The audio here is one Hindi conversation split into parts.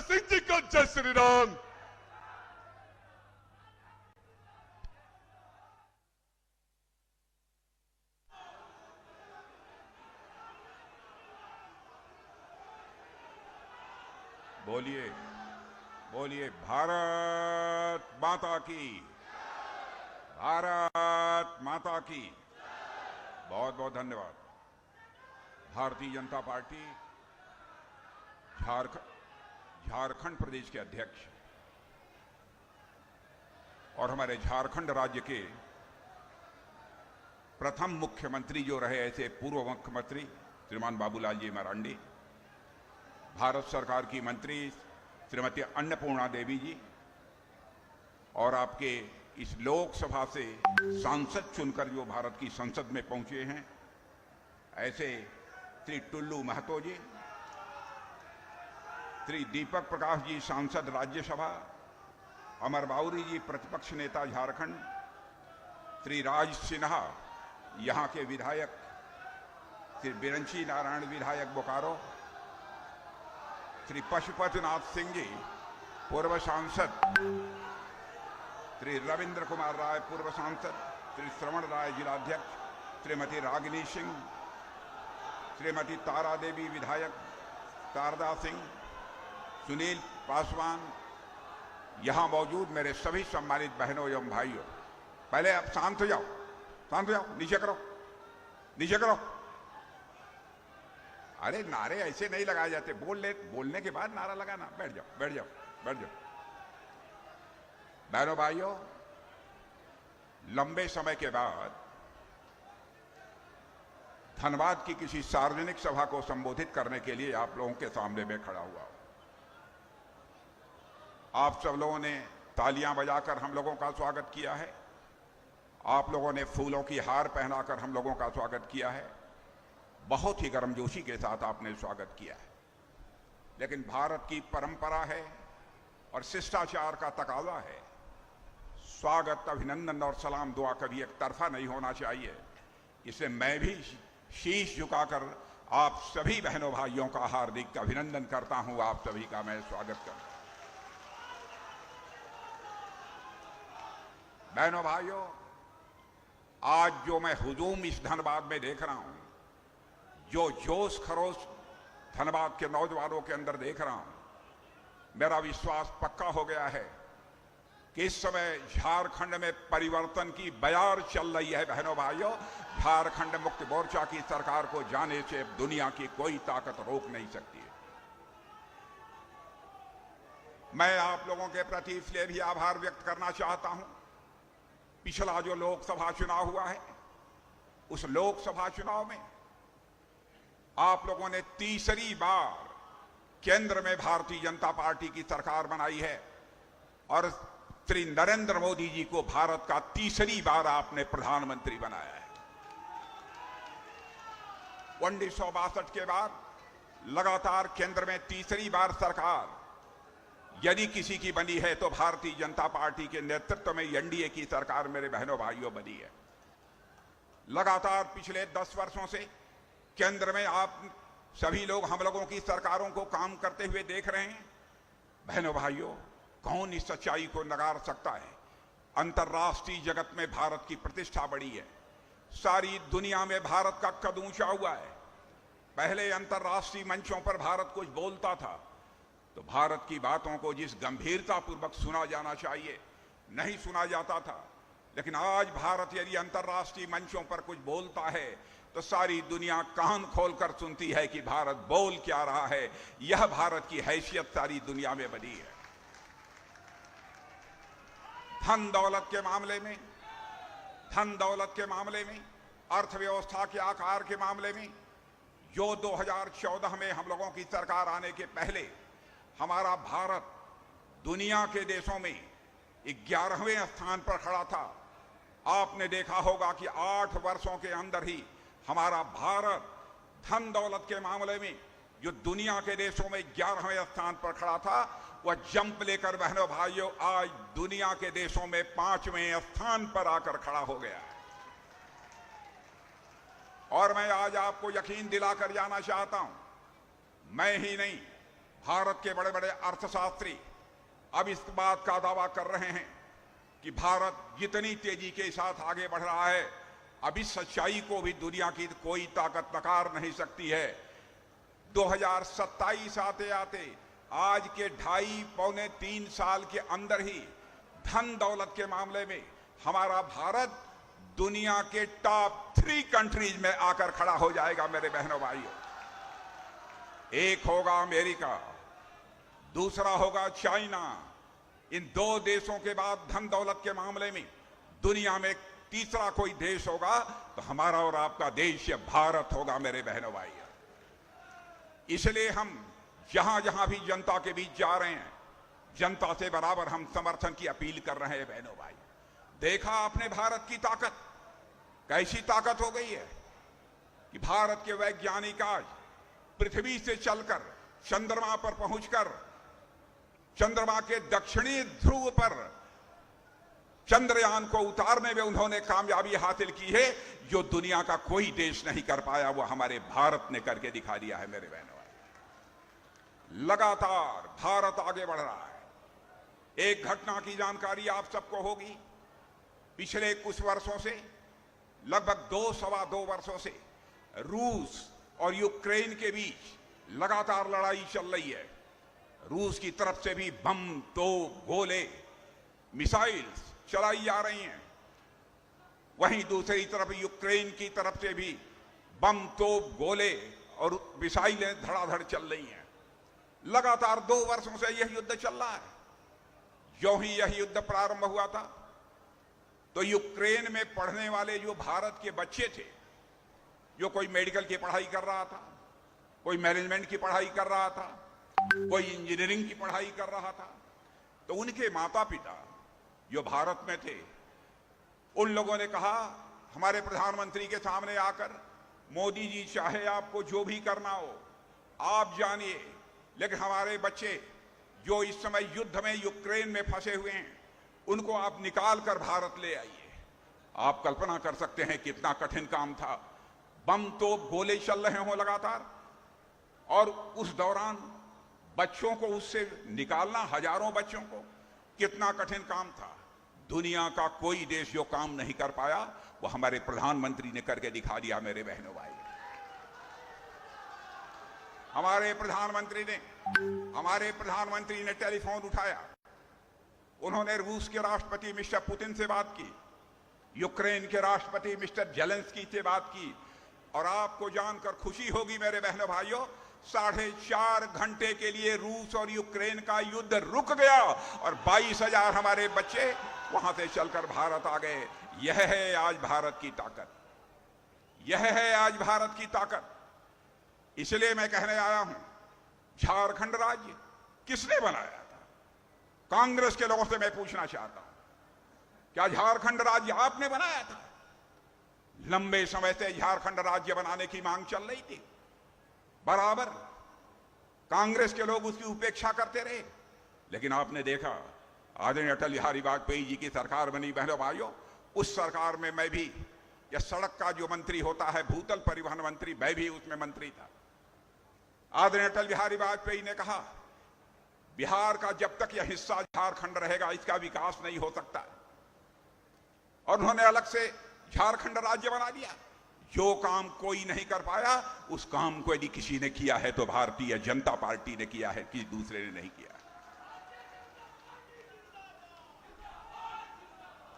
सिंह जी का जय श्री राम। बोलिए बोलिए भारत माता की, भारत माता की। बहुत बहुत धन्यवाद। भारतीय जनता पार्टी झारखंड प्रदेश के अध्यक्ष और हमारे झारखंड राज्य के प्रथम मुख्यमंत्री जो रहे ऐसे पूर्व मुख्यमंत्री श्रीमान बाबूलाल जी मरांडी, भारत सरकार की मंत्री श्रीमती अन्नपूर्णा देवी जी और आपके इस लोकसभा से सांसद चुनकर जो भारत की संसद में पहुंचे हैं ऐसे श्री टुल्लू महतो जी, श्री दीपक प्रकाश जी सांसद राज्यसभा, अमर बाउरी जी प्रतिपक्ष नेता झारखंड, श्री राज सिन्हा यहां के विधायक, श्री बिरंची नारायण विधायक बोकारो, श्री पशुपतिनाथ सिंह जी पूर्व सांसद, श्री रविंद्र कुमार राय पूर्व सांसद, श्री श्रवण राय जिलाध्यक्ष, श्रीमती रागिनी सिंह, श्रीमती तारा देवी विधायक, शारदा सिंह, सुनील पासवान, यहां मौजूद मेरे सभी सम्मानित बहनों एवं भाइयों। पहले आप शांत हो जाओ, शांत हो जाओ, नीचे करो, नीचे करो। अरे नारे ऐसे नहीं लगाए जाते, बोलने के बाद नारा लगाना। बैठ जाओ, बैठ जाओ, बैठ जाओ। बहनों भाइयों, लंबे समय के बाद धनबाद की किसी सार्वजनिक सभा को संबोधित करने के लिए आप लोगों के सामने में खड़ा हुआ। आप सब लोगों ने तालियां बजाकर हम लोगों का स्वागत किया है, आप लोगों ने फूलों की हार पहनाकर हम लोगों का स्वागत किया है, बहुत ही गर्मजोशी के साथ आपने स्वागत किया है। लेकिन भारत की परंपरा है और शिष्टाचार का तकाजा है, स्वागत, अभिनंदन और सलाम दुआ कभी एक तरफा नहीं होना चाहिए। इसलिए मैं भी शीश झुकाकर आप सभी बहनों भाइयों का हार्दिक अभिनंदन करता हूं। आप सभी का मैं स्वागत करता हूं। बहनों भाइयों, आज जो मैं हुजूम इस धनबाद में देख रहा हूं, जो जोश खरोश धनबाद के नौजवानों के अंदर देख रहा हूं, मेरा विश्वास पक्का हो गया है कि इस समय झारखंड में परिवर्तन की बयार चल रही है। बहनों भाइयों, झारखंड मुक्ति मोर्चा की सरकार को जाने से दुनिया की कोई ताकत रोक नहीं सकती है। मैं आप लोगों के प्रति इसलिए भी आभार व्यक्त करना चाहता हूं, पिछला जो लोकसभा चुनाव हुआ है, उस लोकसभा चुनाव में आप लोगों ने तीसरी बार केंद्र में भारतीय जनता पार्टी की सरकार बनाई है और श्री नरेंद्र मोदी जी को भारत का तीसरी बार आपने प्रधानमंत्री बनाया है। 1962 के बाद लगातार केंद्र में तीसरी बार सरकार यदि किसी की बनी है तो भारतीय जनता पार्टी के नेतृत्व में एनडीए की सरकार मेरे बहनों भाइयों बनी है। लगातार पिछले 10 वर्षों से केंद्र में आप सभी लोग हम लोगों की सरकारों को काम करते हुए देख रहे हैं। बहनों भाइयों, कौन इस सच्चाई को नकार सकता है? अंतर्राष्ट्रीय जगत में भारत की प्रतिष्ठा बढ़ी है, सारी दुनिया में भारत का कद ऊंचा हुआ है। पहले अंतर्राष्ट्रीय मंचों पर भारत कुछ बोलता था तो भारत की बातों को जिस गंभीरता पूर्वक सुना जाना चाहिए नहीं सुना जाता था, लेकिन आज भारत यदि अंतर्राष्ट्रीय मंचों पर कुछ बोलता है तो सारी दुनिया कान खोलकर सुनती है कि भारत बोल क्या रहा है। यह भारत की हैसियत सारी दुनिया में बनी है। धन दौलत के मामले में, अर्थव्यवस्था के आकार के मामले में, जो 2014 में हम लोगों की सरकार आने के पहले हमारा भारत दुनिया के देशों में 11वें स्थान पर खड़ा था, आपने देखा होगा कि 8 वर्षों के अंदर ही हमारा भारत धन दौलत के मामले में जो दुनिया के देशों में 11वें स्थान पर खड़ा था, वह जंप लेकर बहनों भाइयों आज दुनिया के देशों में 5वें स्थान पर आकर खड़ा हो गया है। और मैं आज आपको यकीन दिलाकर जाना चाहता हूं, मैं ही नहीं भारत के बड़े बड़े अर्थशास्त्री अब इस बात का दावा कर रहे हैं कि भारत जितनी तेजी के साथ आगे बढ़ रहा है, अब इस सच्चाई को भी दुनिया की कोई ताकत नकार नहीं सकती है। 2027 आते आते आज के 2.5-3 साल के अंदर ही धन दौलत के मामले में हमारा भारत दुनिया के टॉप 3 कंट्रीज में आकर खड़ा हो जाएगा। मेरे बहनों भाइयों, एक होगा अमेरिका, दूसरा होगा चाइना। इन 2 देशों के बाद धन दौलत के मामले में दुनिया में तीसरा कोई देश होगा तो हमारा और आपका देश भारत होगा। मेरे बहनों भाइयों, इसलिए हम जहां जहां भी जनता के बीच जा रहे हैं, जनता से बराबर हम समर्थन की अपील कर रहे हैं। बहनों भाई, देखा आपने भारत की ताकत, कैसी ताकत हो गई है कि भारत के वैज्ञानिक आज पृथ्वी से चलकर चंद्रमा पर पहुंचकर चंद्रमा के दक्षिणी ध्रुव पर चंद्रयान को उतारने में उन्होंने कामयाबी हासिल की है, जो दुनिया का कोई देश नहीं कर पाया, वो हमारे भारत ने करके दिखा दिया है। मेरे बहनों, लगातार भारत आगे बढ़ रहा है। एक घटना की जानकारी आप सबको होगी, पिछले कुछ वर्षों से, लगभग 2-2.25 वर्षों से रूस और यूक्रेन के बीच लगातार लड़ाई चल रही है। रूस की तरफ से भी बम, तोप, गोले, मिसाइल्स चलाई जा रही हैं, वहीं दूसरी तरफ यूक्रेन की तरफ से भी बम, तोप, गोले और मिसाइलें धड़ाधड़ चल रही हैं। लगातार 2 वर्षों से यह युद्ध चल रहा है। जो ही यह युद्ध प्रारंभ हुआ था तो यूक्रेन में पढ़ने वाले जो भारत के बच्चे थे, जो कोई मेडिकल की पढ़ाई कर रहा था, कोई मैनेजमेंट की पढ़ाई कर रहा था, कोई इंजीनियरिंग की पढ़ाई कर रहा था, तो उनके माता पिता जो भारत में थे, उन लोगों ने कहा हमारे प्रधानमंत्री के सामने आकर, मोदी जी चाहे आपको जो भी करना हो आप जानिए, लेकिन हमारे बच्चे जो इस समय युद्ध में यूक्रेन में फंसे हुए हैं, उनको आप निकाल कर भारत ले आइए। आप कल्पना कर सकते हैं कितना कठिन काम था। बम, तोप, गोले चल रहे हों लगातार, और उस दौरान बच्चों को उससे निकालना, हजारों बच्चों को, कितना कठिन काम था। दुनिया का कोई देश जो काम नहीं कर पाया, वो हमारे प्रधानमंत्री ने करके दिखा दिया। मेरे बहनों भाई, हमारे प्रधानमंत्री ने टेलीफोन उठाया, उन्होंने रूस के राष्ट्रपति मिस्टर पुतिन से बात की, यूक्रेन के राष्ट्रपति मिस्टर जेलेंस्की से बात की, और आपको जानकर खुशी होगी मेरे बहनों भाइयों, 4.5 घंटे के लिए रूस और यूक्रेन का युद्ध रुक गया और 22,000 हमारे बच्चे वहां से चलकर भारत आ गए। यह है आज भारत की ताकत, यह है आज भारत की ताकत। इसलिए मैं कहने आया हूं, झारखंड राज्य किसने बनाया था? कांग्रेस के लोगों से मैं पूछना चाहता हूं, क्या झारखंड राज्य आपने बनाया था? लंबे समय से झारखंड राज्य बनाने की मांग चल रही थी, बराबर कांग्रेस के लोग उसकी उपेक्षा करते रहे, लेकिन आपने देखा आदरणीय अटल बिहारी वाजपेयी जी की सरकार बनी। बहनों भाइयों, उस सरकार में मैं भी, या सड़क का जो मंत्री होता है, भूतल परिवहन मंत्री, मैं भी उसमें मंत्री था। आदरणीय अटल बिहारी वाजपेयी ने कहा बिहार का जब तक यह हिस्सा झारखंड रहेगा इसका विकास नहीं हो सकता, और उन्होंने अलग से झारखंड राज्य बना दिया। जो काम कोई नहीं कर पाया, उस काम को यदि किसी ने किया है तो भारतीय जनता पार्टी ने किया है, किसी दूसरे ने नहीं किया।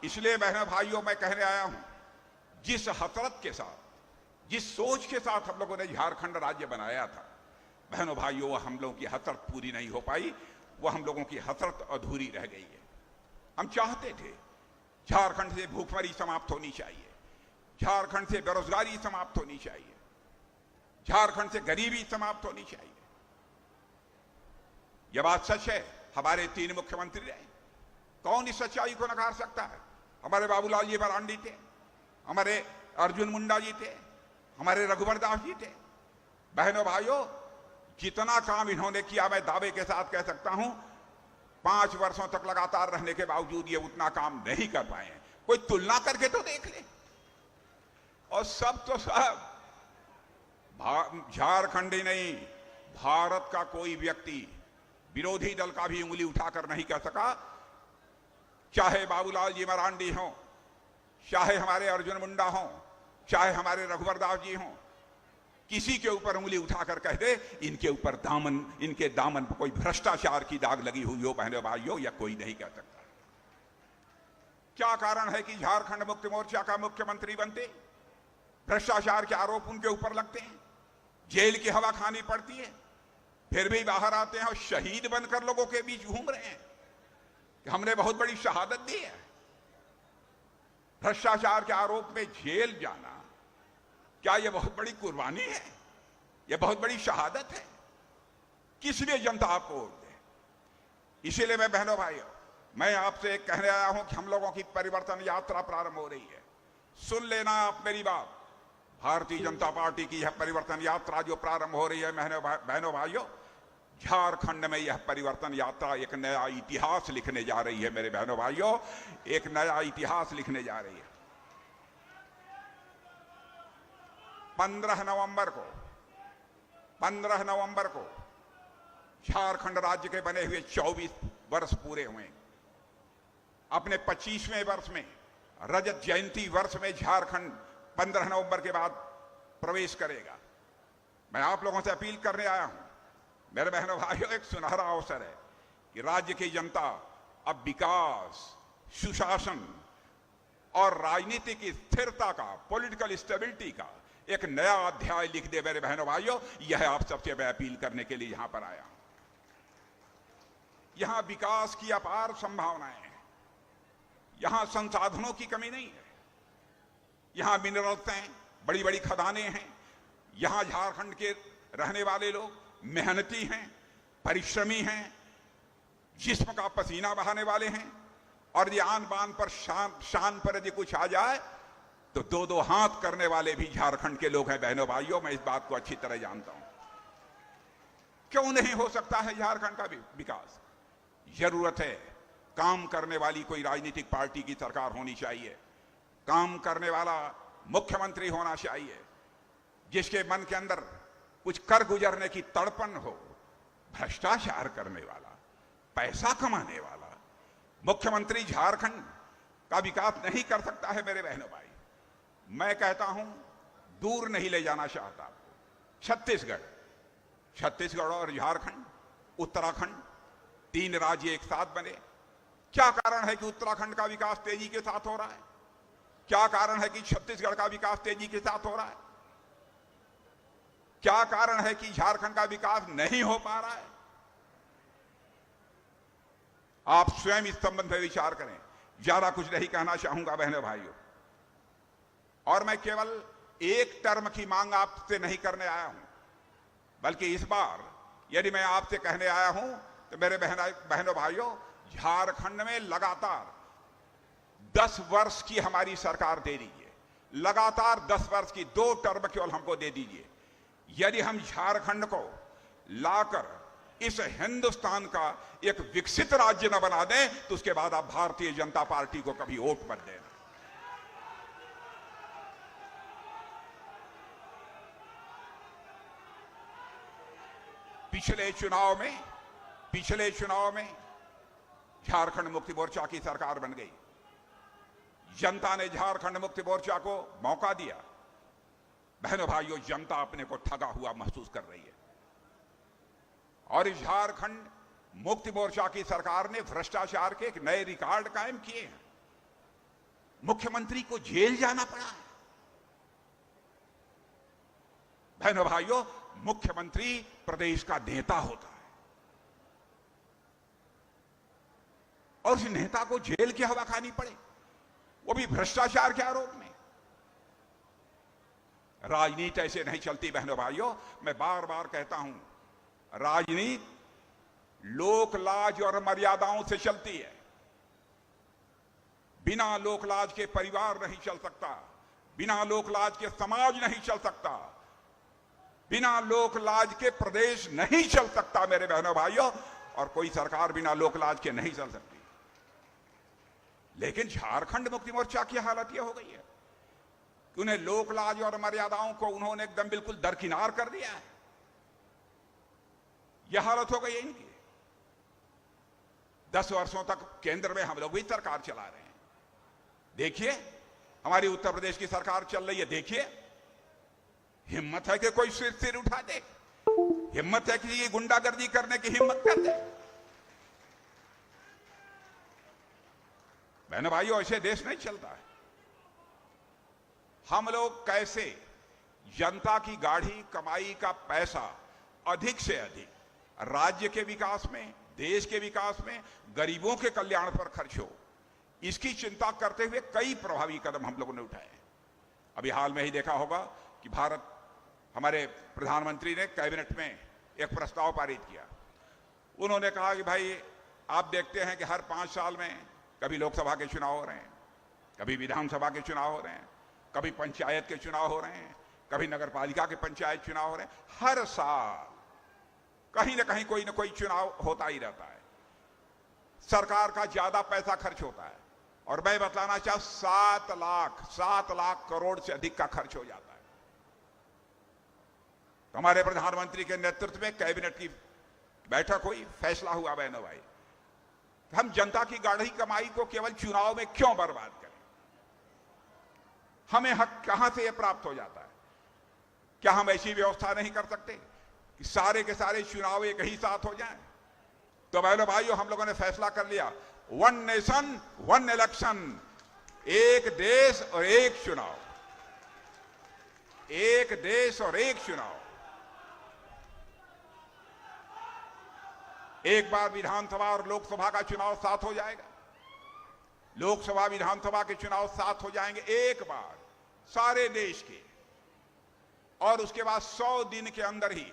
इसलिए बहनों भाइयों, मैं कहने आया हूं, जिस हसरत के साथ, जिस सोच के साथ हम लोगों ने झारखंड राज्य बनाया था, बहनों भाइयों, वो हम लोगों की हसरत पूरी नहीं हो पाई, वो हम लोगों की हसरत अधूरी रह गई है। हम चाहते थे झारखंड से भूखमरी समाप्त होनी चाहिए, झारखंड से बेरोजगारी समाप्त होनी चाहिए, झारखंड से गरीबी समाप्त होनी चाहिए। यह बात सच है, हमारे 3 मुख्यमंत्री रहे, कौन इस सच्चाई को नकार सकता है? हमारे बाबूलाल जी मरांडी थे, हमारे अर्जुन मुंडा जी थे, हमारे रघुवर दास जी थे। बहनों भाइयों, जितना काम इन्होंने किया, मैं दावे के साथ कह सकता हूं, 5 वर्षों तक लगातार रहने के बावजूद ये उतना काम नहीं कर पाए हैं। कोई तुलना करके तो देख ले। और सब तो सब झारखंड ही नहीं, भारत का कोई व्यक्ति विरोधी दल का भी उंगली उठाकर नहीं कह सका, चाहे बाबूलाल जी मरांडी हों, चाहे हमारे अर्जुन मुंडा हों, चाहे हमारे रघुवर दास जी हों, किसी के ऊपर उंगली उठाकर कह दे इनके ऊपर इनके दामन पर कोई भ्रष्टाचार की दाग लगी हुई हो बहनों भाइयों, या कोई नहीं कह सकता। क्या कारण है कि झारखंड मुक्ति मोर्चा का मुख्यमंत्री बनते भ्रष्टाचार के आरोप उनके ऊपर लगते हैं, जेल की हवा खानी पड़ती है, फिर भी बाहर आते हैं और शहीद बनकर लोगों के बीच घूम रहे हैं कि हमने बहुत बड़ी शहादत दी है। भ्रष्टाचार के आरोप में जेल जाना क्या यह बहुत बड़ी कुर्बानी है? यह बहुत बड़ी शहादत है? किस लिए जनता आपको वोट दे? इसीलिए मैं बहनों भाइयों, मैं आपसे कहने आया हूं कि हम लोगों की परिवर्तन यात्रा प्रारंभ हो रही है। सुन लेना आप मेरी बात। भारतीय जनता पार्टी की यह परिवर्तन यात्रा जो प्रारंभ हो रही है बहनों भाइयों, झारखंड में यह परिवर्तन यात्रा एक नया इतिहास लिखने जा रही है। मेरे बहनों भाइयों, एक नया इतिहास लिखने जा रही है। 15 नवंबर को झारखंड राज्य के बने हुए 24 वर्ष पूरे हुए। अपने 25वें वर्ष में, रजत जयंती वर्ष में झारखंड 15 नवंबर के बाद प्रवेश करेगा। मैं आप लोगों से अपील करने आया हूं, मेरे बहनों भाइयों, एक सुनहरा अवसर है कि राज्य की जनता अब विकास, सुशासन और राजनीतिक स्थिरता का, पॉलिटिकल स्टेबिलिटी का एक नया अध्याय लिख दे। मेरे बहनों भाइयों, यह आप सबसे मैं अपील करने के लिए यहां पर आया हूं। यहां विकास की अपार संभावनाएं हैं, यहां संसाधनों की कमी नहीं है, यहां मिनरल्स हैं, बड़ी बड़ी खदानें हैं, यहां झारखंड के रहने वाले लोग मेहनती हैं, परिश्रमी हैं, जिस्म का पसीना बहाने वाले हैं, और ये आन बान पर शान पर यदि कुछ आ जाए तो दो दो हाथ करने वाले भी झारखंड के लोग हैं। बहनों भाइयों, मैं इस बात को अच्छी तरह जानता हूं। क्यों नहीं हो सकता है झारखंड का विकास? जरूरत है काम करने वाली कोई राजनीतिक पार्टी की सरकार होनी चाहिए, काम करने वाला मुख्यमंत्री होना चाहिए, जिसके मन के अंदर कुछ कर गुजरने की तड़पन हो। भ्रष्टाचार करने वाला, पैसा कमाने वाला मुख्यमंत्री झारखंड का विकास नहीं कर सकता है। मेरे बहनों भाई, मैं कहता हूं, दूर नहीं ले जाना चाहता। छत्तीसगढ़ और झारखंड, उत्तराखंड, 3 राज्य एक साथ बने। क्या कारण है कि उत्तराखंड का विकास तेजी के साथ हो रहा है? क्या कारण है कि छत्तीसगढ़ का विकास तेजी के साथ हो रहा है? क्या कारण है कि झारखंड का विकास नहीं हो पा रहा है? आप स्वयं इस संबंध में विचार करें। ज्यादा कुछ नहीं कहना चाहूंगा बहनों भाइयों, और मैं केवल एक टर्म की मांग आपसे नहीं करने आया हूं, बल्कि इस बार यदि मैं आपसे कहने आया हूं तो मेरे बहनों भाइयों, झारखंड में लगातार 10 वर्ष की हमारी सरकार दे दीजिए, लगातार 10 वर्ष की 2 टर्म केवल हमको दे दीजिए। यदि हम झारखंड को लाकर इस हिंदुस्तान का एक विकसित राज्य न बना दें तो उसके बाद आप भारतीय जनता पार्टी को कभी वोट मत देना। पिछले चुनाव में झारखंड मुक्ति मोर्चा की सरकार बन गई। जनता ने झारखंड मुक्ति मोर्चा को मौका दिया। बहनों भाइयों, जनता अपने को ठगा हुआ महसूस कर रही है, और इस झारखंड मुक्ति मोर्चा की सरकार ने भ्रष्टाचार के एक नए रिकॉर्ड कायम किए हैं। मुख्यमंत्री को जेल जाना पड़ा है। बहनों भाइयों, मुख्यमंत्री प्रदेश का नेता होता है, और उस नेता को जेल की हवा खानी पड़े, वो भी भ्रष्टाचार के आरोप में। राजनीति ऐसे नहीं चलती बहनों भाइयों। मैं बार बार कहता हूं, राजनीति लोक लाज और मर्यादाओं से चलती है। बिना लोक लाज के परिवार नहीं चल सकता, बिना लोक लाज के समाज नहीं चल सकता, बिना लोक लाज के प्रदेश नहीं चल सकता मेरे बहनों भाइयों, और कोई सरकार बिना लोक लाज के नहीं चल सकती। लेकिन झारखंड मुक्ति मोर्चा की हालत यह हो गई है कि उन्हें लोक लाज और मर्यादाओं को उन्होंने एकदम बिल्कुल दरकिनार कर दिया है। यह हालत हो गई है इनकी। 10 वर्षों तक केंद्र में हम लोग भी सरकार चला रहे हैं। देखिए हमारी उत्तर प्रदेश की सरकार चल रही है, देखिए हिम्मत है कि कोई सिर उठा दे, हिम्मत है कि ये गुंडागर्दी करने की हिम्मत कर दे। बहनों भाइयों, ऐसे देश नहीं चलता है। हम लोग कैसे जनता की गाढ़ी कमाई का पैसा अधिक से अधिक राज्य के विकास में, देश के विकास में, गरीबों के कल्याण पर खर्च हो, इसकी चिंता करते हुए कई प्रभावी कदम हम लोगों ने उठाए हैं। अभी हाल में ही देखा होगा कि हमारे प्रधानमंत्री ने कैबिनेट में एक प्रस्ताव पारित किया। उन्होंने कहा कि भाई आप देखते हैं कि हर 5 साल में कभी लोकसभा के चुनाव हो रहे हैं, कभी विधानसभा के चुनाव हो रहे हैं, कभी पंचायत के चुनाव हो रहे हैं, कभी नगर पालिका के पंचायत चुनाव हो रहे हैं। हर साल कहीं ना कहीं कोई ना कोई चुनाव होता ही रहता है, सरकार का ज्यादा पैसा खर्च होता है। और मैं बतलाना चाहूं 7 लाख करोड़ से अधिक का खर्च हो जाता है। तो हमारे प्रधानमंत्री के नेतृत्व में कैबिनेट की बैठक हुई, फैसला हुआ बहनों भाई, हम जनता की गाढ़ी कमाई को केवल चुनाव में क्यों बर्बाद करें। हमें हक कहां से यह प्राप्त हो जाता है? क्या हम ऐसी व्यवस्था नहीं कर सकते कि सारे के सारे चुनाव एक ही साथ हो जाएं? तो बहनों भाइयों, हम लोगों ने फैसला कर लिया, 1 नेशन 1 इलेक्शन, एक देश और एक चुनाव, एक देश और एक चुनाव। एक बार विधानसभा और लोकसभा का चुनाव साथ हो जाएगा, लोकसभा विधानसभा के चुनाव साथ हो जाएंगे एक बार सारे देश के। और उसके बाद 100 दिन के अंदर ही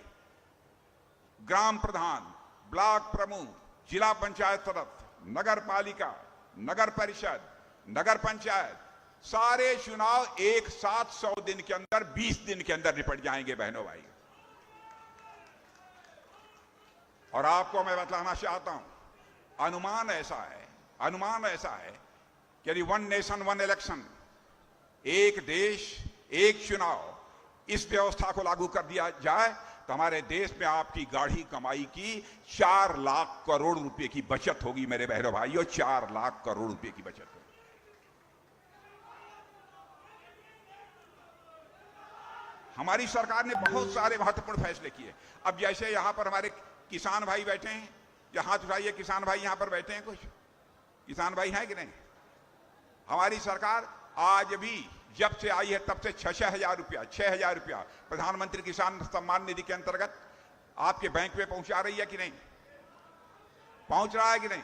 ग्राम प्रधान, ब्लॉक प्रमुख, जिला पंचायत सदस्य, नगर पालिका, नगर परिषद, नगर पंचायत, सारे चुनाव एक साथ 100 दिन के अंदर, 20 दिन के अंदर निपट जाएंगे बहनों भाई। और आपको मैं बतलाना चाहता हूं, अनुमान ऐसा है कि यदि 1 नेशन 1 इलेक्शन, एक देश एक चुनाव, इस व्यवस्था को लागू कर दिया जाए तो हमारे देश में आपकी गाढ़ी कमाई की 4 लाख करोड़ रुपए की बचत होगी मेरे बहनों भाइयों, 4 लाख करोड़ रुपए की बचत होगी। हमारी सरकार ने बहुत सारे महत्वपूर्ण फैसले किए। अब जैसे यहां पर हमारे किसान भाई बैठे हैं, या हाथ उठाइए, किसान भाई यहां पर बैठे हैं, कुछ किसान भाई हैं कि नहीं? हमारी सरकार आज भी जब से आई है तब से 6,000 रुपया प्रधानमंत्री किसान सम्मान निधि के अंतर्गत आपके बैंक में पहुंचा रही है कि नहीं? पहुंच रहा है कि नहीं?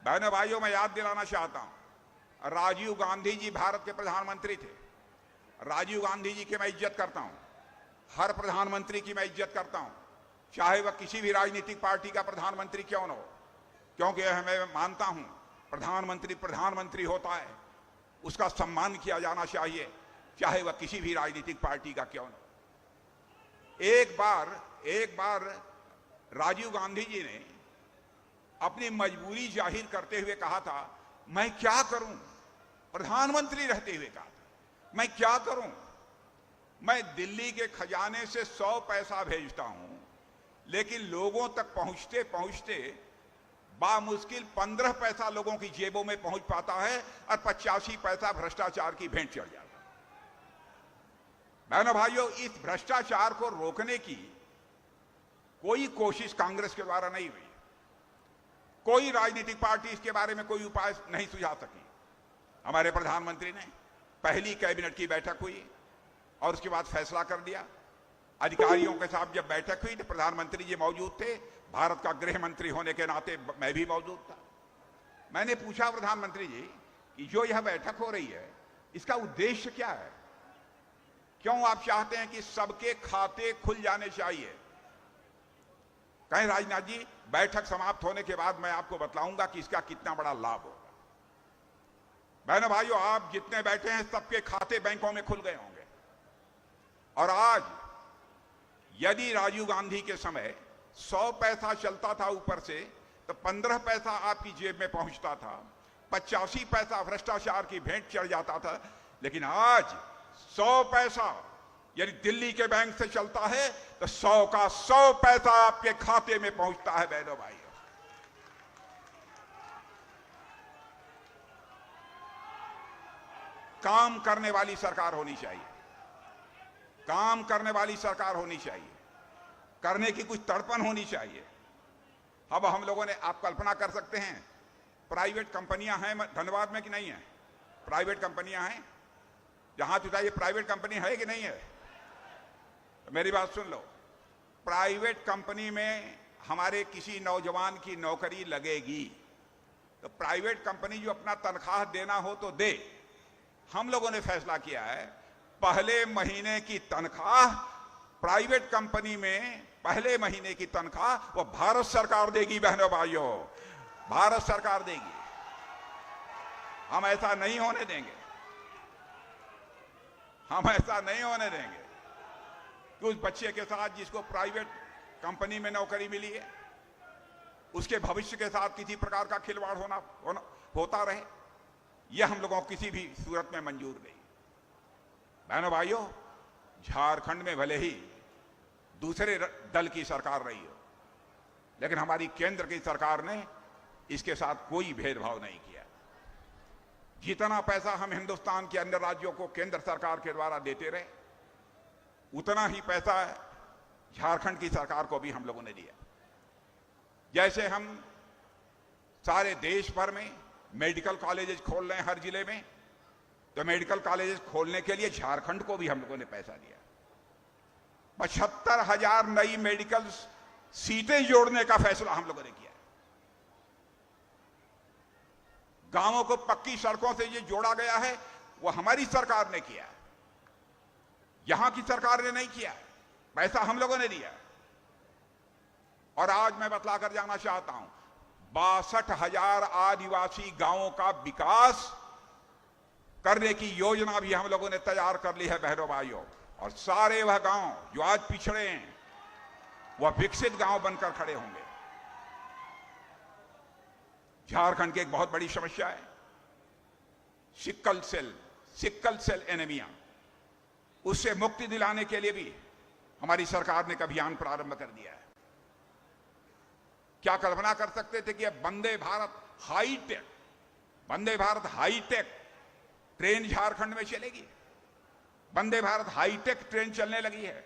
बहनों भाइयों, मैं याद दिलाना चाहता हूं, राजीव गांधी जी भारत के प्रधानमंत्री थे। राजीव गांधी जी की मैं इज्जत करता हूं, हर प्रधानमंत्री की मैं इज्जत करता हूं, चाहे वह किसी भी राजनीतिक पार्टी का प्रधानमंत्री क्यों न हो, क्योंकि मैं मानता हूं प्रधानमंत्री होता है, उसका सम्मान किया जाना चाहिए, चाहे वह किसी भी राजनीतिक पार्टी का क्यों न हो। एक बार राजीव गांधी जी ने अपनी मजबूरी जाहिर करते हुए कहा था, मैं क्या करूं, प्रधानमंत्री रहते हुए कहा था, मैं क्या करूं, मैं दिल्ली के खजाने से 100 पैसा भेजता हूं, लेकिन लोगों तक पहुंचते पहुंचते बामुश्किल 15 पैसा लोगों की जेबों में पहुंच पाता है और 85 पैसा भ्रष्टाचार की भेंट चढ़ जाता है। बहनों भाइयों, इस भ्रष्टाचार को रोकने की कोई कोशिश कांग्रेस के द्वारा नहीं हुई, कोई राजनीतिक पार्टी इसके बारे में कोई उपाय नहीं सुझा सकी। हमारे प्रधानमंत्री ने पहली कैबिनेट की बैठक हुई और उसके बाद फैसला कर दिया। अधिकारियों के साथ जब बैठक हुई तो प्रधानमंत्री जी मौजूद थे, भारत का गृह मंत्री होने के नाते मैं भी मौजूद था। मैंने पूछा प्रधानमंत्री जी कि जो यह बैठक हो रही है इसका उद्देश्य क्या है, क्यों आप चाहते हैं कि सबके खाते खुल जाने चाहिए? कहें राजनाथ जी, बैठक समाप्त होने के बाद मैं आपको बतलाऊंगा कि इसका कितना बड़ा लाभ होगा। बहनों भाइयों, आप जितने बैठे हैं सबके खाते बैंकों में खुल गए होंगे। और आज यदि राजीव गांधी के समय 100 पैसा चलता था ऊपर से, तो 15 पैसा आपकी जेब में पहुंचता था, 85 पैसा भ्रष्टाचार की भेंट चढ़ जाता था। लेकिन आज 100 पैसा यदि दिल्ली के बैंक से चलता है तो 100 का 100 पैसा आपके खाते में पहुंचता है बहनों भाइयों। काम करने वाली सरकार होनी चाहिए, काम करने वाली सरकार होनी चाहिए, करने की कुछ तड़पन होनी चाहिए। अब हम लोगों ने, आप कल्पना कर सकते हैं, प्राइवेट कंपनियां हैं धनबाद में कि नहीं है? प्राइवेट कंपनियां हैं, जहां उठाइए, प्राइवेट कंपनी है कि नहीं है? तो मेरी बात सुन लो, प्राइवेट कंपनी में हमारे किसी नौजवान की नौकरी लगेगी तो प्राइवेट कंपनी जो अपना तनख्वाह देना हो तो दे। हम लोगों ने फैसला किया है, पहले महीने की तनख्वाह प्राइवेट कंपनी में, पहले महीने की तनख्वाह वो भारत सरकार देगी। बहनों भाइयों, भारत सरकार देगी। हम ऐसा नहीं होने देंगे, हम ऐसा नहीं होने देंगे कि उस बच्चे के साथ जिसको प्राइवेट कंपनी में नौकरी मिली है, उसके भविष्य के साथ किसी प्रकार का खिलवाड़ होता रहे। यह हम लोगों को किसी भी सूरत में मंजूर नहीं। बहनों भाइयों, झारखंड में भले ही दूसरे दल की सरकार रही हो, लेकिन हमारी केंद्र की सरकार ने इसके साथ कोई भेदभाव नहीं किया। जितना पैसा हम हिंदुस्तान के अन्य राज्यों को केंद्र सरकार के द्वारा देते रहे, उतना ही पैसा झारखंड की सरकार को भी हम लोगों ने दिया। जैसे हम सारे देश भर में मेडिकल कॉलेजेस खोल रहे हैं हर जिले में, तो मेडिकल कॉलेजेस खोलने के लिए झारखंड को भी हम लोगों ने पैसा दिया। 75,000 नई मेडिकल सीटें जोड़ने का फैसला हम लोगों ने किया। गांवों को पक्की सड़कों से ये जोड़ा गया है, वो हमारी सरकार ने किया, यहां की सरकार ने नहीं किया। पैसा हम लोगों ने दिया। और आज मैं बतलाकर जाना चाहता हूं, 62,000 आदिवासी गांवों का विकास करने की योजना भी हम लोगों ने तैयार कर ली है बहनों भाइयों। और सारे वह गांव जो आज पिछड़े हैं, वह विकसित गांव बनकर खड़े होंगे। झारखंड की एक बहुत बड़ी समस्या है सिक्कल सेल एनीमिया। उससे मुक्ति दिलाने के लिए भी हमारी सरकार ने एक अभियान प्रारंभ कर दिया है। क्या कल्पना कर सकते थे कि वंदे भारत हाईटेक ट्रेन झारखंड में चलेगी? वंदे भारत हाईटेक ट्रेन चलने लगी है।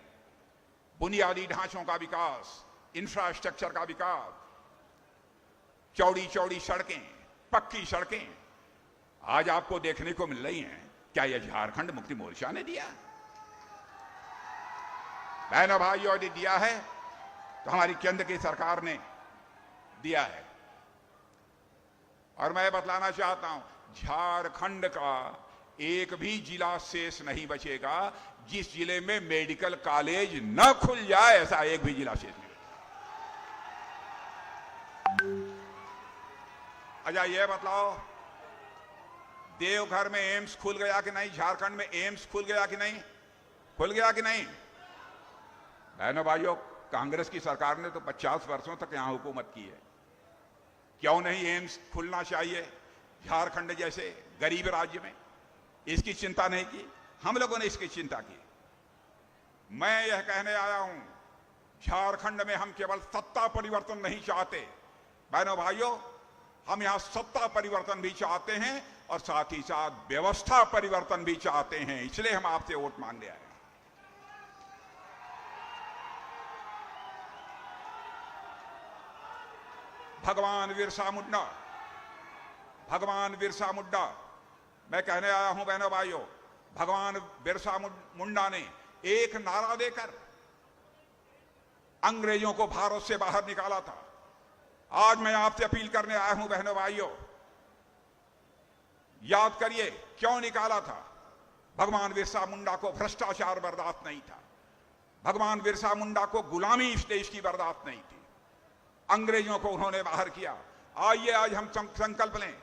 बुनियादी ढांचों का विकास, इंफ्रास्ट्रक्चर का विकास, चौड़ी चौड़ी सड़कें, पक्की सड़कें आज आपको देखने को मिल रही हैं। क्या यह झारखंड मुक्ति मोर्चा ने दिया? बहनों भाइयों, ने दिया है तो हमारी केंद्र की सरकार ने दिया है। और मैं बतलाना चाहता हूं, झारखंड का एक भी जिला शेष नहीं बचेगा जिस जिले में मेडिकल कॉलेज न खुल जाए। ऐसा एक भी जिला शेष नहीं। अच्छा ये बताओ, देवघर में एम्स खुल गया कि नहीं? झारखंड में एम्स खुल गया कि नहीं? खुल गया कि नहीं? बहनों भाइयों, कांग्रेस की सरकार ने तो 50 वर्षों तक यहां हुकूमत की है। क्यों नहीं एम्स खुलना चाहिए झारखंड जैसे गरीब राज्य में? इसकी चिंता नहीं की? हम लोगों ने इसकी चिंता की। मैं यह कहने आया हूं, झारखंड में हम केवल सत्ता परिवर्तन नहीं चाहते बहनों भाइयों, हम यहां सत्ता परिवर्तन भी चाहते हैं और साथ ही साथ व्यवस्था परिवर्तन भी चाहते हैं। इसलिए हम आपसे वोट मांगने आए। भगवान बिरसा मुंडा, मैं कहने आया हूं बहनों भाइयों, भगवान बिरसा मुंडा ने एक नारा देकर अंग्रेजों को भारत से बाहर निकाला था। आज मैं आपसे अपील करने आया हूं बहनों भाइयों, याद करिए क्यों निकाला था। भगवान बिरसा मुंडा को भ्रष्टाचार बर्दाश्त नहीं था। भगवान बिरसा मुंडा को गुलामी इस देश की बर्दाश्त नहीं थी। अंग्रेजों को उन्होंने बाहर किया। आइए आज हम संकल्प लें,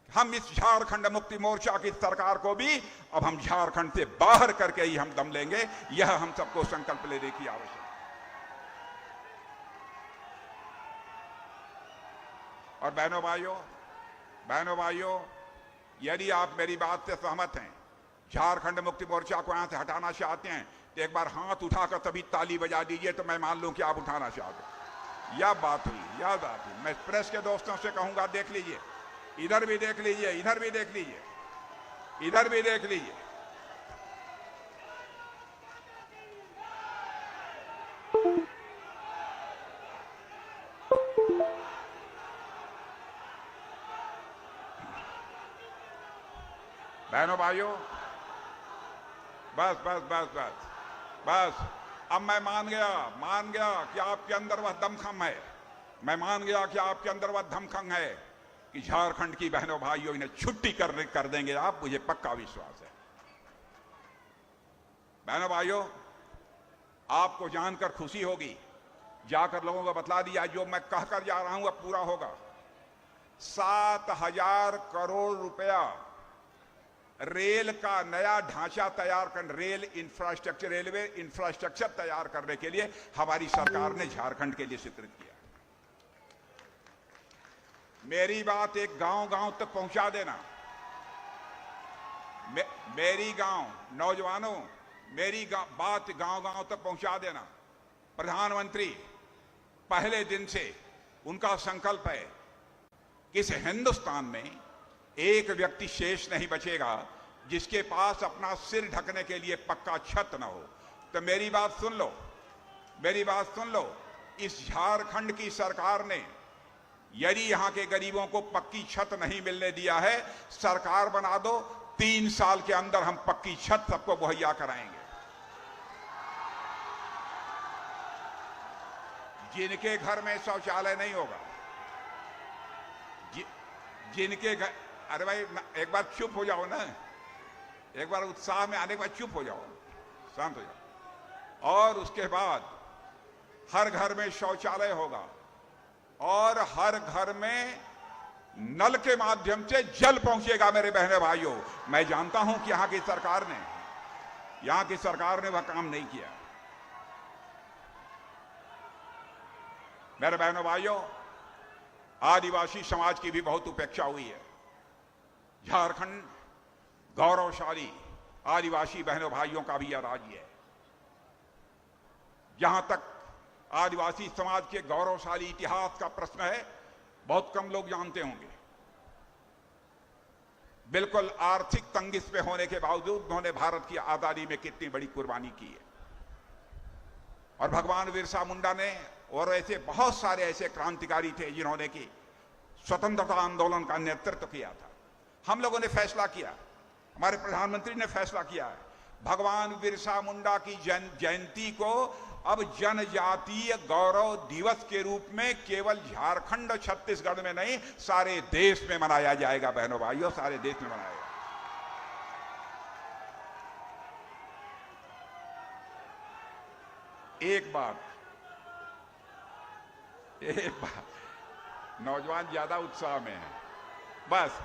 हम इस झारखंड मुक्ति मोर्चा की सरकार को भी अब हम झारखंड से बाहर करके ही हम दम लेंगे। यह हम सबको संकल्प लेने की आवश्यकता है। और बहनों भाइयों, यदि आप मेरी बात से सहमत हैं, झारखंड मुक्ति मोर्चा को यहां से हटाना चाहते हैं, तो एक बार हाथ उठाकर तभी ताली बजा दीजिए, तो मैं मान लूं कि आप उठाना चाहते हैं। यह बात हुई। मैं प्रेस के दोस्तों से कहूंगा, देख लीजिए, इधर भी देख लीजिए, इधर भी देख लीजिए। इधर भी देख लीजिए। बहनों भाइयों, बस बस बस बस बस, अब मैं मान गया कि आपके अंदर वह दमखम है। मैं मान गया कि आपके अंदर वह दमखम है कि झारखंड की बहनों भाइयों इन्हें छुट्टी कर देंगे आप, मुझे पक्का विश्वास है। बहनों भाइयों, आपको जानकर खुशी होगी, जाकर लोगों को बतला दिया जो मैं कहकर जा रहा हूं अब पूरा होगा। 7,000 करोड़ रुपया रेल का नया ढांचा तैयार कर, रेलवे इंफ्रास्ट्रक्चर तैयार करने के लिए हमारी सरकार ने झारखंड के लिए स्वीकृत किया। मेरी बात एक गांव-गांव तक पहुंचा देना। मेरी गांव नौजवानों, मेरी बात गांव-गांव तक पहुंचा देना। प्रधानमंत्री पहले दिन से उनका संकल्प है कि इस हिंदुस्तान में एक व्यक्ति शेष नहीं बचेगा जिसके पास अपना सिर ढकने के लिए पक्का छत न हो। तो मेरी बात सुन लो, मेरी बात सुन लो। इस झारखंड की सरकार ने यदि यहां के गरीबों को पक्की छत नहीं मिलने दिया है, सरकार बना दो, 3 साल के अंदर हम पक्की छत सबको मुहैया कराएंगे। जिनके घर में शौचालय नहीं होगा, जिनके घर, अरे भाई एक बार चुप हो जाओ ना, एक बार उत्साह में आने के बाद चुप हो जाओ, शांत हो जाओ। और उसके बाद हर घर में शौचालय होगा और हर घर में नल के माध्यम से जल पहुंचेगा। मेरे बहने भाइयों, मैं जानता हूं कि यहां की सरकार ने वह काम नहीं किया। मेरे बहनों भाइयों, आदिवासी समाज की भी बहुत उपेक्षा हुई है। झारखंड गौरवशाली आदिवासी बहनों भाइयों का भी यह राज्य है। जहां तक आदिवासी समाज के गौरवशाली इतिहास का प्रश्न है, बहुत कम लोग जानते होंगे। बिल्कुल आर्थिक तंगी पे होने के बावजूद उन्होंने भारत की आजादी में कितनी बड़ी कुर्बानी की है। और भगवान बिरसा मुंडा ने और ऐसे बहुत सारे ऐसे क्रांतिकारी थे जिन्होंने की स्वतंत्रता आंदोलन का नेतृत्व किया था। हम लोगों ने फैसला किया, हमारे प्रधानमंत्री ने फैसला किया है, भगवान बिरसा मुंडा की जयंती को अब जनजातीय गौरव दिवस के रूप में केवल झारखंड और छत्तीसगढ़ में नहीं, सारे देश में मनाया जाएगा। बहनों भाइयों, सारे देश में मनाया जाएगा। एक बात, नौजवान ज्यादा उत्साह में है, बस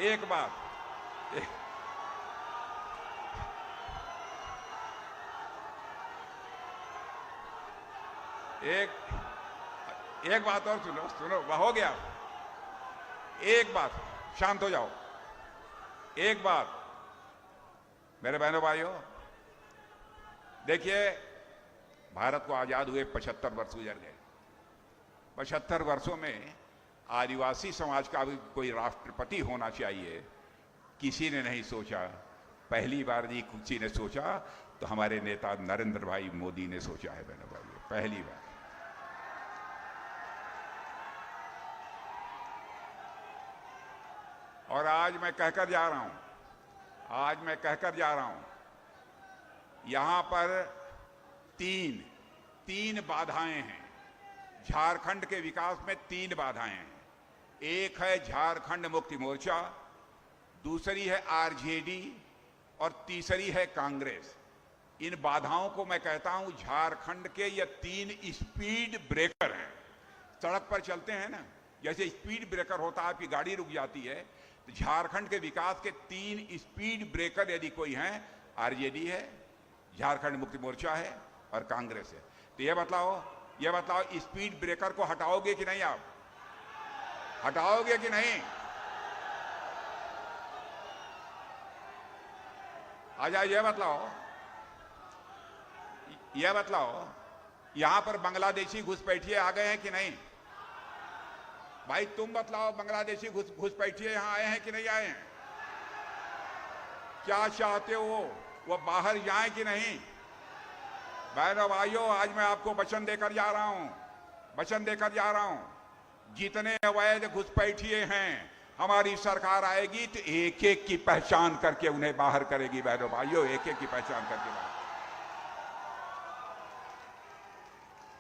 एक बात, एक बात और सुनो, वह हो गया। एक बात, शांत हो जाओ। एक बात, मेरे बहनों भाइयों, देखिए, भारत को आजाद हुए 75 वर्ष गुजर गए। 75 वर्षों में आदिवासी समाज का भी कोई राष्ट्रपति होना चाहिए, किसी ने नहीं सोचा। पहली बार जी किसी ने सोचा तो हमारे नेता नरेंद्र भाई मोदी ने सोचा है। बहनों भाइयों, पहली बार। और आज मैं कहकर जा रहा हूं, यहां पर तीन बाधाएं हैं। झारखंड के विकास में 3 बाधाएं हैं। एक है झारखंड मुक्ति मोर्चा, दूसरी है आरजेडी और तीसरी है कांग्रेस। इन बाधाओं को मैं कहता हूं झारखंड के ये 3 स्पीड ब्रेकर हैं। सड़क पर चलते हैं ना, जैसे स्पीड ब्रेकर होता है, आपकी गाड़ी रुक जाती है, तो झारखंड के विकास के 3 स्पीड ब्रेकर यदि कोई हैं, आरजेडी है, झारखंड मुक्ति मोर्चा है और कांग्रेस है। तो ये बताओ स्पीड ब्रेकर को हटाओगे कि नहीं? आप हटाओगे कि नहीं? आजा, ये बतलाओ, यहां पर बांग्लादेशी घुसपैठिए आ गए हैं कि नहीं? भाई तुम बतलाओ, बांग्लादेशी घुसपैठिए यहां आए हैं कि नहीं आए हैं? क्या चाहते हो वो बाहर जाए कि नहीं? बहनों भाइयों, आज मैं आपको वचन देकर जा रहा हूं, जितने अवैध घुसपैठिए हैं, हमारी सरकार आएगी तो एक एक की पहचान करके उन्हें बाहर करेगी। बहनों भाइयों, एक एक की पहचान करके बाहर।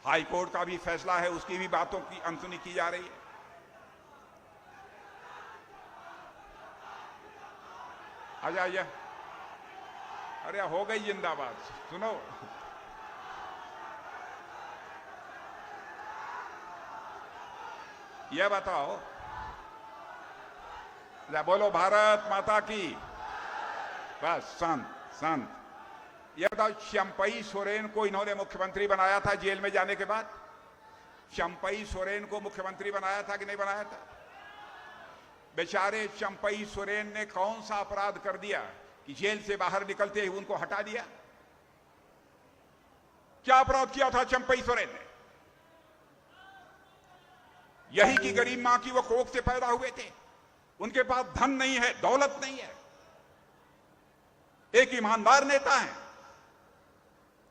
हाई कोर्ट का भी फैसला है, उसकी भी बातों की अनसुनी की जा रही है। आ जाइए। अरे हो गई जिंदाबाद। सुनो, ये बताओ, बोलो भारत माता की। बस शांत। ये बताओ, चंपई सोरेन को इन्होंने मुख्यमंत्री बनाया था जेल में जाने के बाद? चंपई सोरेन को मुख्यमंत्री बनाया था कि नहीं बनाया था? बेचारे चंपई सोरेन ने कौन सा अपराध कर दिया कि जेल से बाहर निकलते ही उनको हटा दिया? क्या अपराध किया था चंपई सोरेन ने? यही की गरीब मां की वो कोख से पैदा हुए थे, उनके पास धन नहीं है, दौलत नहीं है, एक ईमानदार नेता है,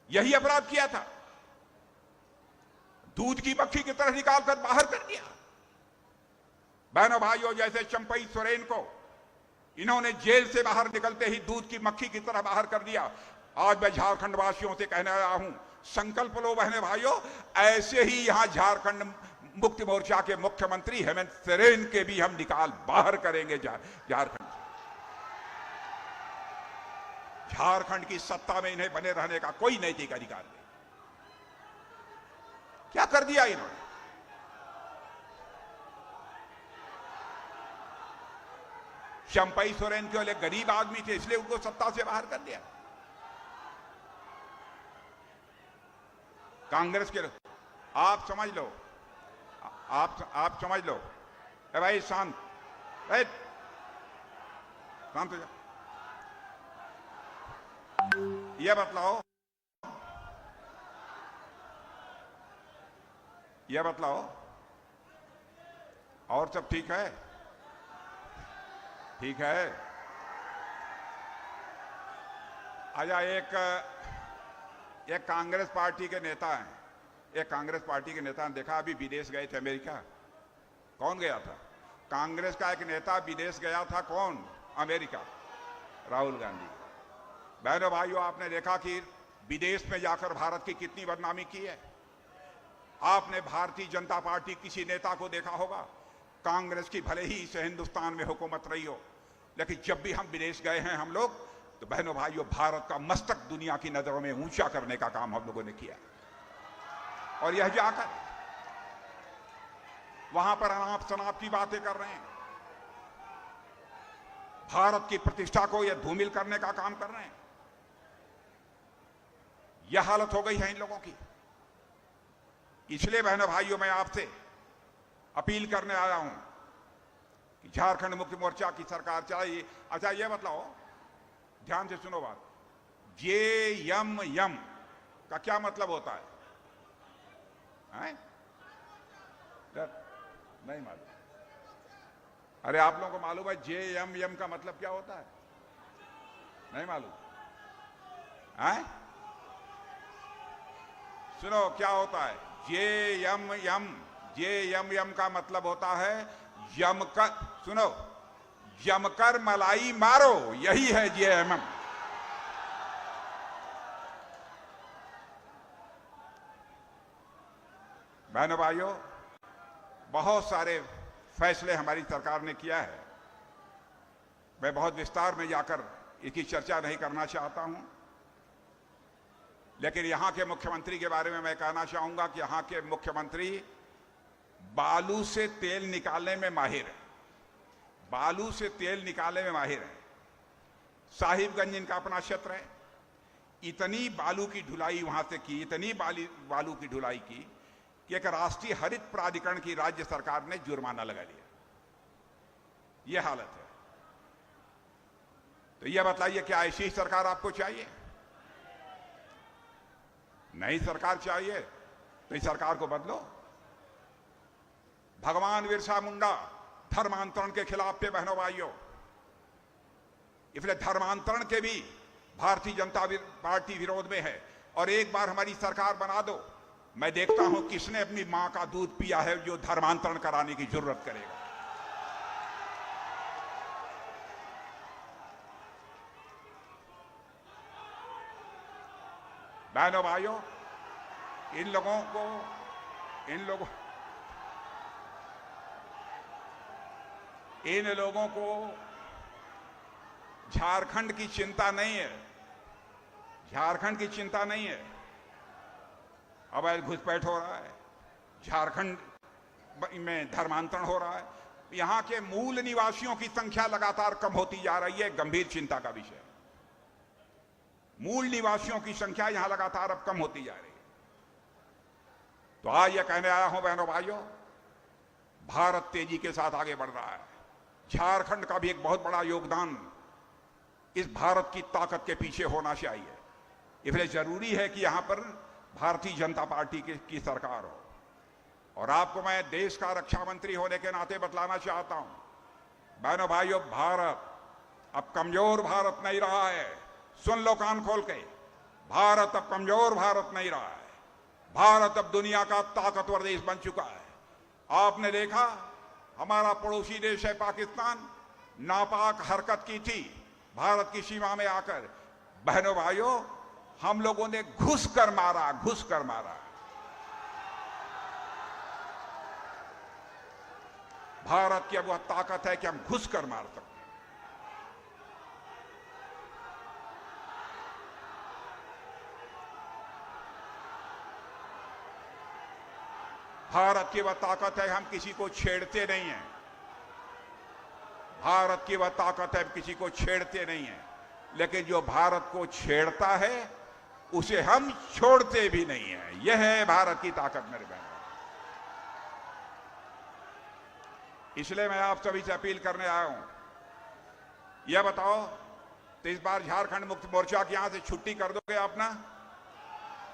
यही अपराध किया था। दूध की मक्खी की तरह निकालकर बाहर कर दिया। बहनों भाइयों, जैसे चंपई सोरेन को इन्होंने जेल से बाहर निकलते ही दूध की मक्खी की तरह बाहर कर दिया, आज मैं झारखंड वासियों से कहने आया हूं, संकल्प लो बहने भाइयों, ऐसे ही यहां झारखंड मुक्ति मोर्चा के मुख्यमंत्री हेमंत सोरेन के भी हम निकाल बाहर करेंगे झारखंड। झारखंड की सत्ता में इन्हें बने रहने का कोई नैतिक अधिकार नहीं। क्या कर दिया इन्होंने? चंपई सोरेन केवल एक गरीब आदमी थे, इसलिए उनको सत्ता से बाहर कर दिया। कांग्रेस के आप समझ लो, आप समझ लो। ए भाई शांत हो जा। ये बतलाओ, और सब ठीक है? ठीक है। आजा, एक कांग्रेस पार्टी के नेता हैं, ने देखा, अभी विदेश गए थे अमेरिका। कौन गया था? कांग्रेस का एक नेता विदेश गया था। कौन? अमेरिका। राहुल गांधी। बहनों भाइयों, आपने देखा कि विदेश में जाकर भारत की कितनी बदनामी की है। आपने भारतीय जनता पार्टी किसी नेता को देखा होगा? कांग्रेस की भले ही इस हिंदुस्तान में हुकूमत रही हो, लेकिन जब भी हम विदेश गए हैं हम लोग, तो बहनों भाइयों, भारत का मस्तक दुनिया की नजरों में ऊंचा करने का काम हम लोगों ने किया। और यह जाकर वहां पर अनाप शनाप की बातें कर रहे हैं, भारत की प्रतिष्ठा को यह धूमिल करने का काम कर रहे हैं। यह हालत हो गई है इन लोगों की। इसलिए बहनों भाइयों, मैं आपसे अपील करने आया हूं कि झारखंड मुक्ति मोर्चा की सरकार चाहिए। अच्छा, यह बतलाओ, ध्यान से सुनो बात, JMM का क्या मतलब होता है? नहीं मालूम? अरे आप लोगों को मालूम है JMM का मतलब क्या होता है? नहीं मालूम? सुनो क्या होता है JMM का मतलब होता है जमकर, सुनो, जमकर मलाई मारो, यही है JMM। बहनों भाइयों, बहुत सारे फैसले हमारी सरकार ने किया है। मैं बहुत विस्तार में जाकर इसकी चर्चा नहीं करना चाहता हूं, लेकिन यहां के मुख्यमंत्री के बारे में मैं कहना चाहूंगा कि यहां के मुख्यमंत्री बालू से तेल निकालने में माहिर है। बालू से तेल निकालने में माहिर है। साहिबगंज इनका अपना क्षेत्र है। इतनी बालू की ढुलाई वहां से की, इतनी बालू की ढुलाई की कि एक राष्ट्रीय हरित प्राधिकरण की राज्य सरकार ने जुर्माना लगा लिया। यह हालत है। तो यह बताइए, क्या ऐसी सरकार आपको चाहिए? नई सरकार चाहिए तो इस सरकार को बदलो। भगवान बिरसा मुंडा धर्मांतरण के खिलाफ थे बहनों भाइयों। इसलिए धर्मांतरण के भी भारतीय जनता पार्टी विरोध में है। और एक बार हमारी सरकार बना दो, मैं देखता हूं किसने अपनी मां का दूध पिया है जो धर्मांतरण कराने की जरूरत करेगा। बहनों भाइयों, इन लोगों को झारखंड की चिंता नहीं है, झारखंड की चिंता नहीं है। अवैध घुसपैठ हो रहा है, झारखंड में धर्मांतरण हो रहा है, यहां के मूल निवासियों की संख्या लगातार कम होती जा रही है, गंभीर चिंता का विषय। मूल निवासियों की संख्या यहां लगातार अब कम होती जा रही है। तो आज यह कहने आया हूं बहनों भाइयों, भारत तेजी के साथ आगे बढ़ रहा है। झारखंड का भी एक बहुत बड़ा योगदान इस भारत की ताकत के पीछे होना चाहिए। इसलिए जरूरी है कि यहां पर भारतीय जनता पार्टी की सरकार हो। और आपको मैं देश का रक्षा मंत्री होने के नाते बतलाना चाहता हूं बहनों भाइयों, भारत अब कमजोर भारत नहीं रहा है। सुन लो कान खोल के, भारत अब कमजोर भारत नहीं रहा है। भारत अब दुनिया का ताकतवर देश बन चुका है। आपने देखा हमारा पड़ोसी देश है पाकिस्तान, नापाक हरकत की थी भारत की सीमा में आकर। बहनों भाइयों, हम लोगों ने घुस कर मारा। भारत की अब वह ताकत है कि हम घुस कर मार सकते हैं। भारत की वह ताकत है हम किसी को छेड़ते नहीं हैं। भारत की वह ताकत है किसी को छेड़ते नहीं हैं, लेकिन जो भारत को छेड़ता है उसे हम छोड़ते भी नहीं हैं। यह है भारत की ताकत मेरे बहनों। इसलिए मैं आप सभी से अपील करने आया हूं, यह बताओ तो इस बार झारखंड मुक्ति मोर्चा की यहां से छुट्टी कर दोगे अपना?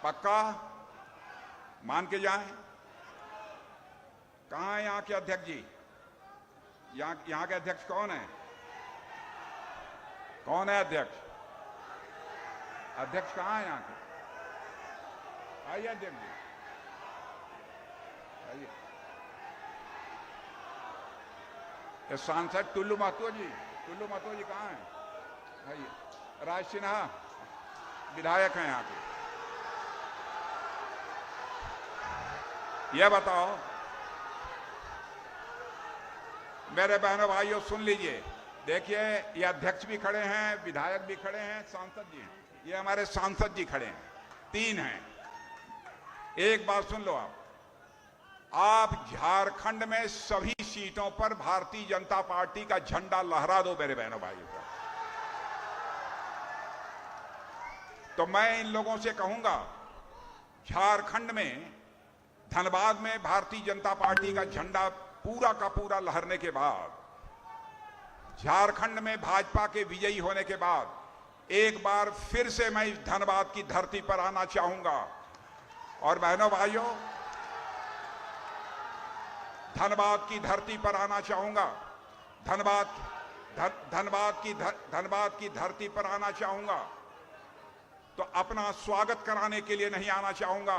पक्का मान के जाएं? कहां है यहां के अध्यक्ष जी? यहां के अध्यक्ष कौन है? कौन है अध्यक्ष? अध्यक्ष कहां है यहां के? आइए अध्यक्ष जी, आइए। सांसद टुल्लू महतो जी कहां है? आइए। राज सिन्हा विधायक हैं यहां के। यह बताओ मेरे बहनों भाइयों, सुन लीजिए। देखिए, ये अध्यक्ष भी खड़े हैं, विधायक भी खड़े हैं, सांसद जी हैं। ये हमारे सांसद जी खड़े हैं, 3 हैं। एक बात सुन लो आप झारखंड में सभी सीटों पर भारतीय जनता पार्टी का झंडा लहरा दो मेरे बहनों भाइयों। तो मैं इन लोगों से कहूंगा, झारखंड में धनबाद में भारतीय जनता पार्टी का झंडा पूरा का पूरा लहरने के बाद, झारखंड में भाजपा के विजयी होने के बाद एक बार फिर से मैं इस धनबाद की धरती पर आना चाहूंगा। और बहनों भाइयों, धनबाद की धरती पर आना चाहूंगा। धनबाद की धरती पर आना चाहूंगा तो अपना स्वागत कराने के लिए नहीं आना चाहूंगा,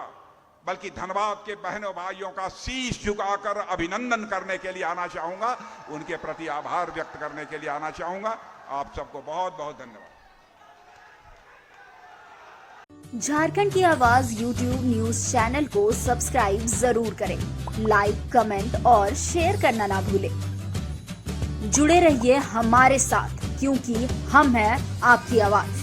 बल्कि धनबाद के बहनों भाइयों का शीश झुकाकर अभिनंदन करने के लिए आना चाहूंगा, उनके प्रति आभार व्यक्त करने के लिए आना चाहूंगा। आप सबको बहुत बहुत धन्यवाद। झारखंड की आवाज YouTube न्यूज चैनल को सब्सक्राइब जरूर करें, लाइक, कमेंट और शेयर करना ना भूलें। जुड़े रहिए हमारे साथ, क्योंकि हम हैं आपकी आवाज।